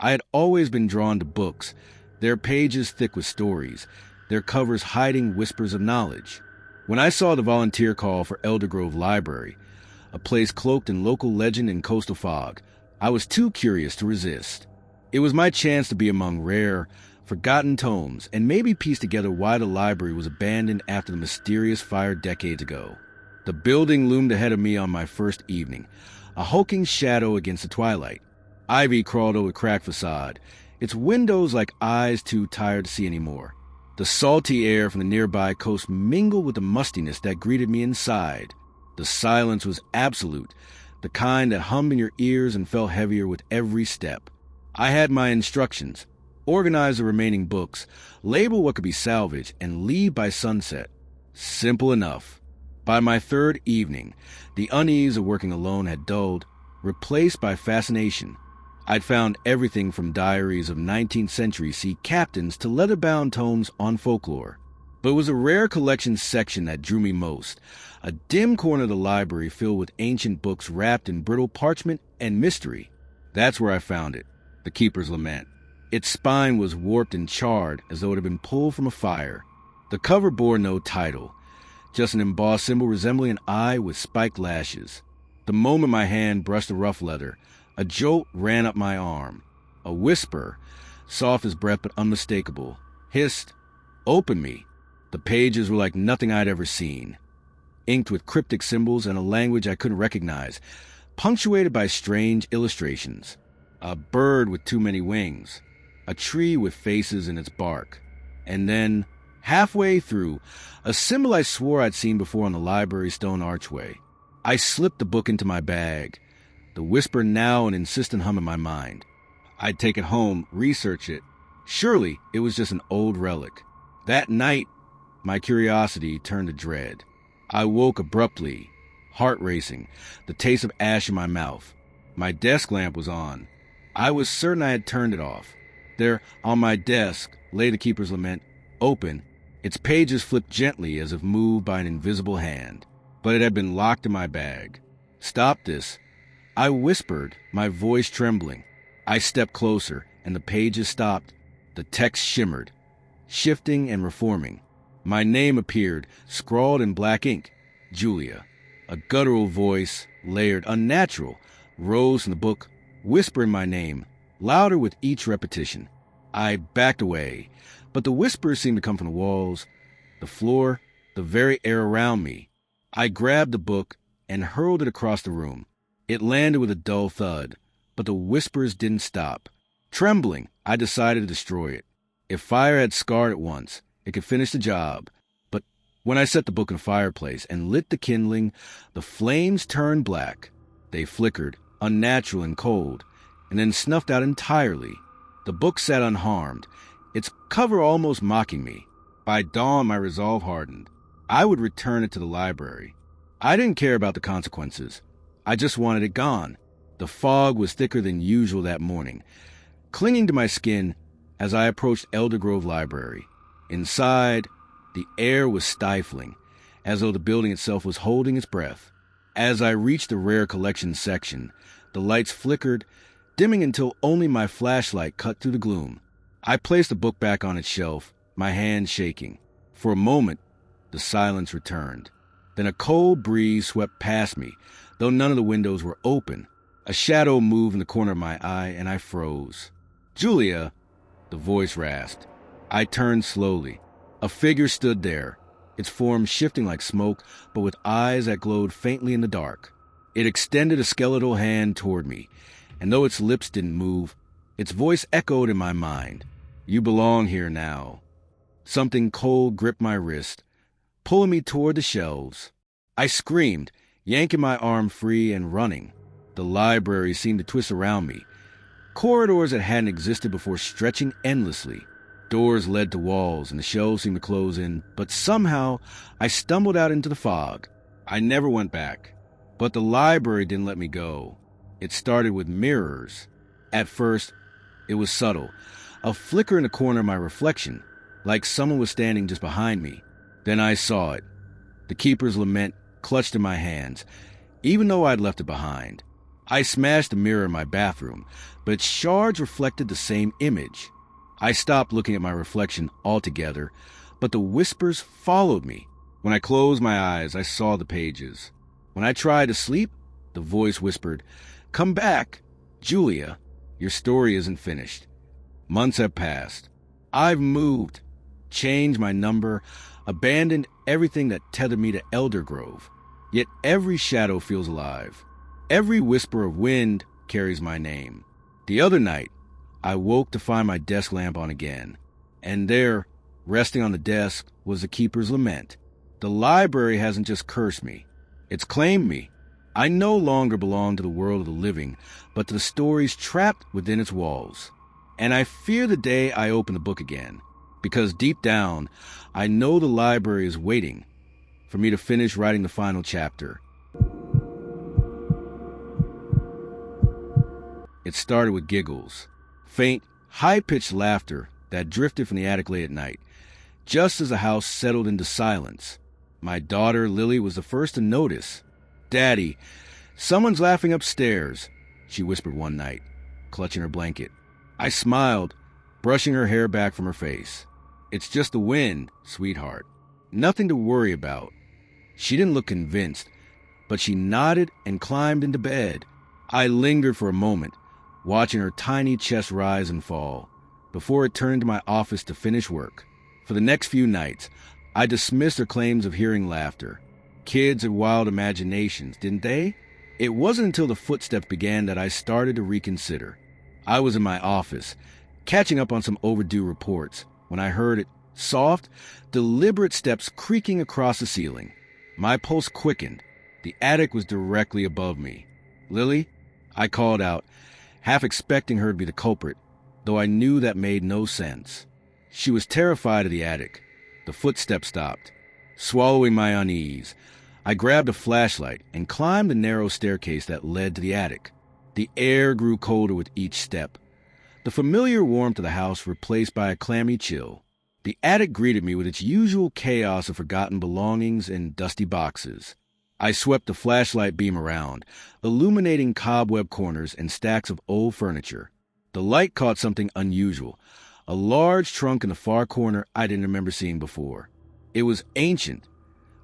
I had always been drawn to books, their pages thick with stories, their covers hiding whispers of knowledge. When I saw the volunteer call for Elder Grove Library, a place cloaked in local legend and coastal fog, I was too curious to resist. It was my chance to be among rare, forgotten tomes and maybe piece together why the library was abandoned after the mysterious fire decades ago. The building loomed ahead of me on my first evening, a hulking shadow against the twilight. Ivy crawled over the cracked facade, its windows like eyes too tired to see anymore. The salty air from the nearby coast mingled with the mustiness that greeted me inside. The silence was absolute, the kind that hummed in your ears and felt heavier with every step. I had my instructions: organize the remaining books, label what could be salvaged, and leave by sunset. Simple enough. By my third evening, the unease of working alone had dulled, replaced by fascination. I'd found everything from diaries of 19th century sea captains to leather-bound tomes on folklore. But it was a rare collection section that drew me most, a dim corner of the library filled with ancient books wrapped in brittle parchment and mystery. That's where I found it, The Keeper's Lament. Its spine was warped and charred as though it had been pulled from a fire. The cover bore no title, just an embossed symbol resembling an eye with spiked lashes. The moment my hand brushed the rough leather, a jolt ran up my arm. A whisper, soft as breath but unmistakable, hissed, "Open me." The pages were like nothing I'd ever seen, inked with cryptic symbols and a language I couldn't recognize, punctuated by strange illustrations. A bird with too many wings, a tree with faces in its bark, and then, halfway through, a symbol I swore I'd seen before on the library stone archway. I slipped the book into my bag, the whisper now an insistent hum in my mind. I'd take it home, research it. Surely it was just an old relic. That night, my curiosity turned to dread. I woke abruptly, heart racing, the taste of ash in my mouth. My desk lamp was on. I was certain I had turned it off. There, on my desk, lay The Keeper's Lament, open, its pages flipped gently as if moved by an invisible hand. But it had been locked in my bag. "Stop this," I whispered, my voice trembling. I stepped closer, and the pages stopped. The text shimmered, shifting and reforming. My name appeared, scrawled in black ink, Julia. A guttural voice, layered, unnatural, rose from the book, whispering my name, louder with each repetition. I backed away, but the whispers seemed to come from the walls, the floor, the very air around me. I grabbed the book and hurled it across the room. It landed with a dull thud, but the whispers didn't stop. Trembling, I decided to destroy it. If fire had scarred it once, it could finish the job. But when I set the book in the fireplace and lit the kindling, the flames turned black. They flickered, unnatural and cold, and then snuffed out entirely. The book sat unharmed, its cover almost mocking me. By dawn, my resolve hardened. I would return it to the library. I didn't care about the consequences. I just wanted it gone. The fog was thicker than usual that morning, clinging to my skin as I approached Elder Grove Library. Inside, the air was stifling, as though the building itself was holding its breath. As I reached the rare collection section, the lights flickered, dimming until only my flashlight cut through the gloom. I placed the book back on its shelf, my hand shaking. For a moment, the silence returned. Then a cold breeze swept past me, though none of the windows were open. A shadow moved in the corner of my eye, and I froze. "Julia," the voice rasped. I turned slowly. A figure stood there, its form shifting like smoke, but with eyes that glowed faintly in the dark. It extended a skeletal hand toward me, and though its lips didn't move, its voice echoed in my mind. "You belong here now." Something cold gripped my wrist, pulling me toward the shelves. I screamed, yanking my arm free and running. The library seemed to twist around me. Corridors that hadn't existed before stretching endlessly. Doors led to walls, and the shelves seemed to close in, but somehow I stumbled out into the fog. I never went back. But the library didn't let me go. It started with mirrors. At first, it was subtle, a flicker in the corner of my reflection, like someone was standing just behind me. Then I saw it. The Keeper's Lament clutched in my hands, even though I'd left it behind. I smashed the mirror in my bathroom, but its shards reflected the same image. I stopped looking at my reflection altogether, but the whispers followed me. When I closed my eyes, I saw the pages. When I tried to sleep, the voice whispered, "Come back, Julia. Your story isn't finished." Months have passed. I've moved, changed my number, abandoned everything that tethered me to Elder Grove. Yet every shadow feels alive. Every whisper of wind carries my name. The other night, I woke to find my desk lamp on again. And there, resting on the desk, was the keeper's lament. The library hasn't just cursed me. It's claimed me. I no longer belong to the world of the living, but to the stories trapped within its walls. And I fear the day I open the book again, because deep down, I know the library is waiting for me to finish writing the final chapter. It started with giggles, faint, high-pitched laughter that drifted from the attic late at night, just as the house settled into silence. My daughter, Lily, was the first to notice. "Daddy, someone's laughing upstairs," she whispered one night, clutching her blanket. I smiled, brushing her hair back from her face. "It's just the wind, sweetheart. Nothing to worry about." She didn't look convinced, but she nodded and climbed into bed. I lingered for a moment, watching her tiny chest rise and fall, before it turned to my office to finish work. For the next few nights, I dismissed her claims of hearing laughter. Kids had wild imaginations, didn't they? It wasn't until the footsteps began that I started to reconsider. I was in my office, catching up on some overdue reports, when I heard it, soft, deliberate steps creaking across the ceiling. My pulse quickened. The attic was directly above me. "Lily?" I called out, half expecting her to be the culprit, though I knew that made no sense. She was terrified of the attic. The footsteps stopped. Swallowing my unease, I grabbed a flashlight and climbed the narrow staircase that led to the attic. The air grew colder with each step. The familiar warmth of the house replaced by a clammy chill. The attic greeted me with its usual chaos of forgotten belongings and dusty boxes. I swept the flashlight beam around, illuminating cobweb corners and stacks of old furniture. The light caught something unusual, a large trunk in the far corner I didn't remember seeing before. It was ancient,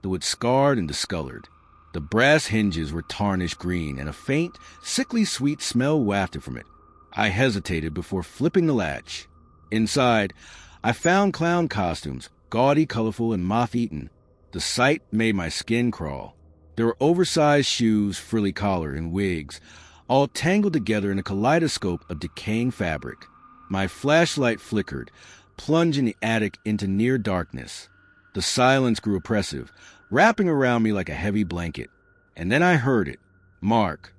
though it's scarred and discolored. The brass hinges were tarnished green, and a faint, sickly sweet smell wafted from it. I hesitated before flipping the latch. Inside, I found clown costumes, gaudy, colorful, and moth-eaten. The sight made my skin crawl. There were oversized shoes, frilly collar, and wigs, all tangled together in a kaleidoscope of decaying fabric. My flashlight flickered, plunging the attic into near darkness. The silence grew oppressive, wrapping around me like a heavy blanket. And then I heard it. Mark.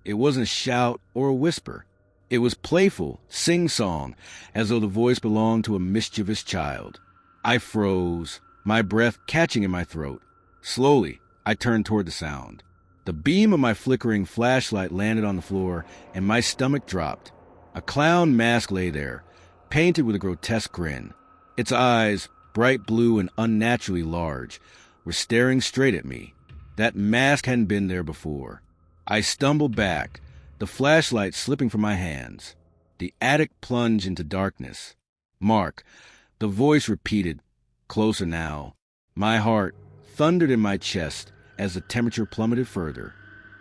It wasn't a shout or a whisper. It was playful, sing-song, as though the voice belonged to a mischievous child. I froze, my breath catching in my throat. Slowly, I turned toward the sound. The beam of my flickering flashlight landed on the floor, and my stomach dropped. A clown mask lay there, painted with a grotesque grin. Its eyes, bright blue and unnaturally large, were staring straight at me. That mask hadn't been there before. I stumbled back, the flashlight slipping from my hands. The attic plunged into darkness. "Mark," the voice repeated, closer now. My heart thundered in my chest as the temperature plummeted further.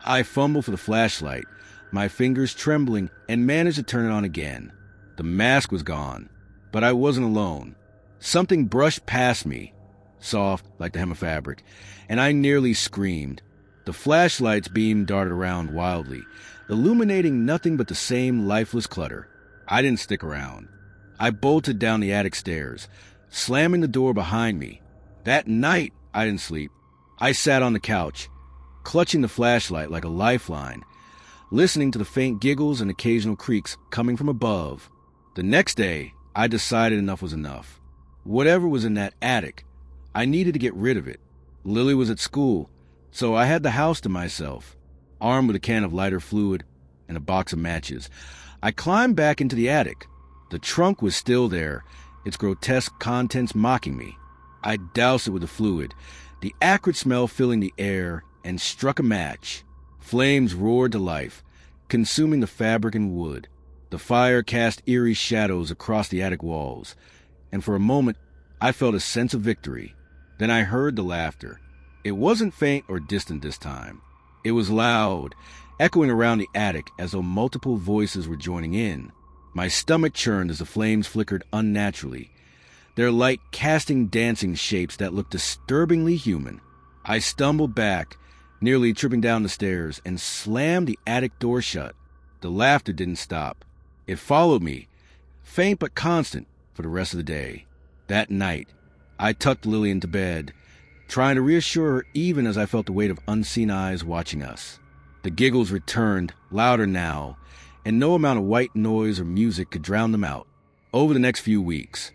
I fumbled for the flashlight, my fingers trembling, and managed to turn it on again. The mask was gone, but I wasn't alone. Something brushed past me, soft like the hem of fabric, and I nearly screamed. The flashlight's beam darted around wildly, illuminating nothing but the same lifeless clutter. I didn't stick around. I bolted down the attic stairs, slamming the door behind me. That night, I didn't sleep. I sat on the couch, clutching the flashlight like a lifeline, listening to the faint giggles and occasional creaks coming from above. The next day, I decided enough was enough. Whatever was in that attic, I needed to get rid of it. Lily was at school, so I had the house to myself. Armed with a can of lighter fluid and a box of matches, I climbed back into the attic. The trunk was still there, its grotesque contents mocking me. I doused it with the fluid, the acrid smell filling the air, and struck a match. Flames roared to life, consuming the fabric and wood. The fire cast eerie shadows across the attic walls, and for a moment I felt a sense of victory. Then I heard the laughter. It wasn't faint or distant this time. It was loud, echoing around the attic as though multiple voices were joining in. My stomach churned as the flames flickered unnaturally, their light casting dancing shapes that looked disturbingly human. I stumbled back, nearly tripping down the stairs, and slammed the attic door shut. The laughter didn't stop. It followed me, faint but constant, for the rest of the day. That night, I tucked Lily into bed, trying to reassure her even as I felt the weight of unseen eyes watching us. The giggles returned, louder now, and no amount of white noise or music could drown them out. Over the next few weeks,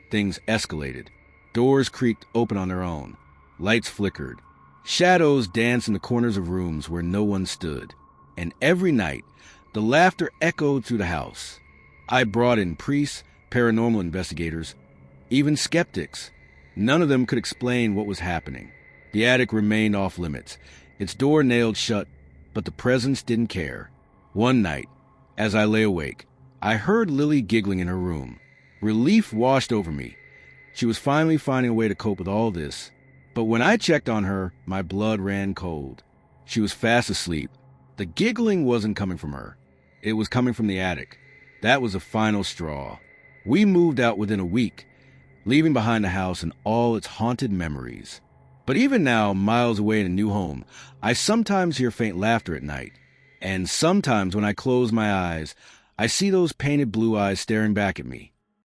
things escalated. Doors creaked open on their own. Lights flickered. Shadows danced in the corners of rooms where no one stood. And every night, the laughter echoed through the house. I brought in priests, paranormal investigators, even skeptics. None of them could explain what was happening. The attic remained off limits, its door nailed shut, but the presence didn't care. One night, as I lay awake, I heard Lily giggling in her room. Relief washed over me. She was finally finding a way to cope with all this. But when I checked on her, my blood ran cold. She was fast asleep. The giggling wasn't coming from her. It was coming from the attic. That was the final straw. We moved out within a week, leaving behind the house and all its haunted memories. But even now, miles away in a new home, I sometimes hear faint laughter at night. And sometimes when I close my eyes, I see those painted blue eyes staring back at me.